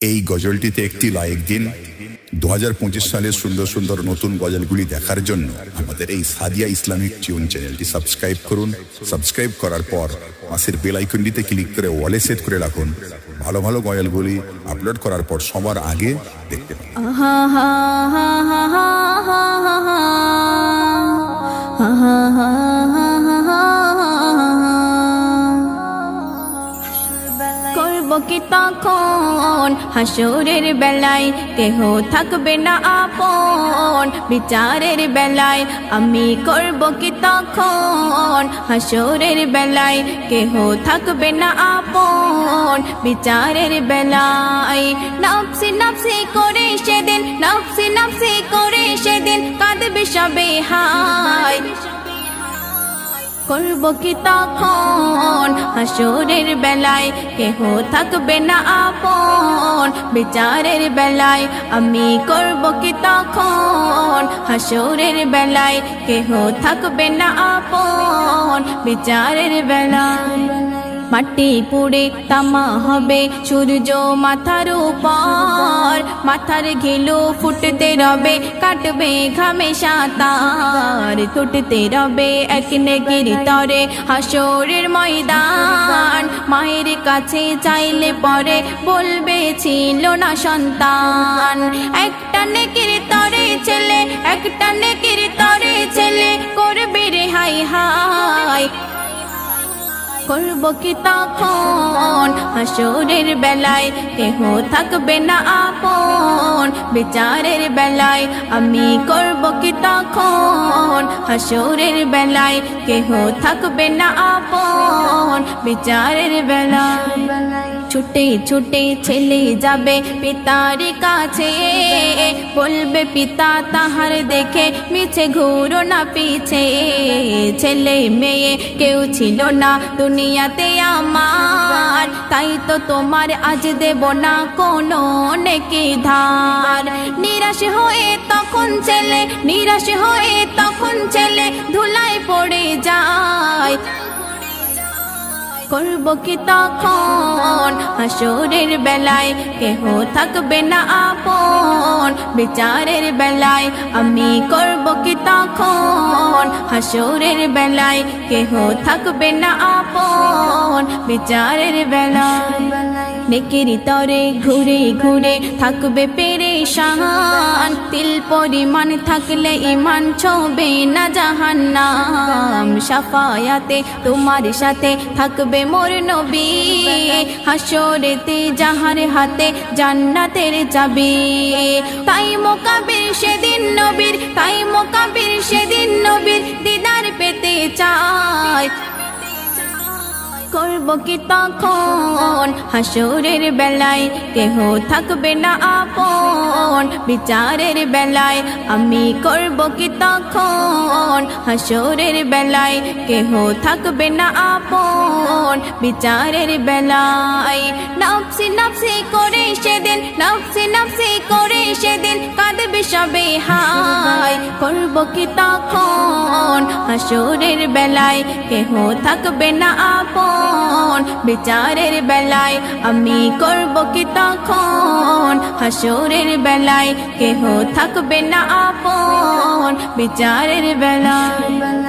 এই গজলটিতে একটি লাইক দিন। 2025 সালের সুন্দর সুন্দর নতুন গজলগুলি দেখার জন্য আমাদের এই সাদিয়া ইসলামিক টিউন চ্যানেলটি সাবস্ক্রাইব করুন। সাবস্ক্রাইব করার পর পাশের বেল আইকনটিতে ক্লিক করে ওয়ালে সেট করে রাখুন। ভালো ভালো গজলগুলি আপলোড করার পর সবার আগে দেখতে পাবেন। কি তখন হাসরের বেলায় কেহ থাকবে না আপন, বিচারের বেলায় আমি করব কি তখন হাসরের বেলায় কেহ থাকবে না আপন, বিচারের বেলায় নফসি নফসি করে সেদিন, নফসি নফসি করে সেদিন কাঁদবে সবে হায়। করব কি তখন হাসরের বেলায় কেহ থাকবে না আপন, বিচারের বেলায় আমি করব কি তখন হাসরের বেলায় কেহ থাকবে না আপন, বিচারের বেলায় মাটি পুড়ে তামা হবে সূর্য মাথার উপর, মাথার ঘিলু ফুটতে রবে কাটবে ঘামে সাঁতার, টুটতে রবে এক নেকির তরে হাসরের ময়দান, মায়ের কাছে চাইলে পরে বলবে ছিল না সন্তান, একটা নেকির তরে ছেলে, একটা নেকির তরে ছেলে করবে রে হাই হাই। করব কি তখন হাসরের বেলায় কেহ থাকবে না আপন, বিচারের বেলায় আমি করব কি তখন হাসরের বেলায় কেহ থাকবে না আপন, বিচারের বেলায় ছুটে ছুটে ছেলে যাবে পিতার কাছে, বলবে পিতা তাহার দেখে মিছে ঘুরো না পিছে, ছেলে মেয়ে কেউ ছিল না দুনিয়াতে আমার, তাই তো তোমার আজ দেব না কোনো নেকি ধার। নিরাশ হয়ে তখন ছেলে, নিরাশ হয়ে তখন ছেলে ধুলায় পড়ে যায়। করব কি তখন হাসরের বেলায় কেহ থাকবে না আপন, বিচারের বেলায় আমি করব কি তখন হাসরের বেলায় কেহ থাকবে না আপন, বিচারের বেলায় নেকির তরে ঘুরে ঘুরে থাকবে পেরেশান, তিল পরিমাণ থাকলে ইমান ছোঁবে না জাহান্নাম, শাফায়াতে তোমার সাথে থাকবে মোর নবী, হাসরেতে যাহার হাতে জান্নাতের চাবি, তাই মোকাবির সেদিন নবীর, তাই মোকাবির সেদিন নবীর দিদার পেতে চায়। করব কি তখন হাসরের বেলায় কেহ থাকবে না আপন, বিচারের বেলায় আমি করব কি তখন হাসরের বেলায় কেহ থাকবে না আপন, বিচারের বেলায় নফসি নফসি করে সেদিন, নফসি নফসি করে সেদিন কাঁদবে সবে হায়। করব কি তখন হাসরের বেলায় কেহ থাকবে না আপন, বিচারের বেলায় আমি করব কি তখন হাসরের বেলায় কেহ থাকবে না আপন, বিচারের বেলায়।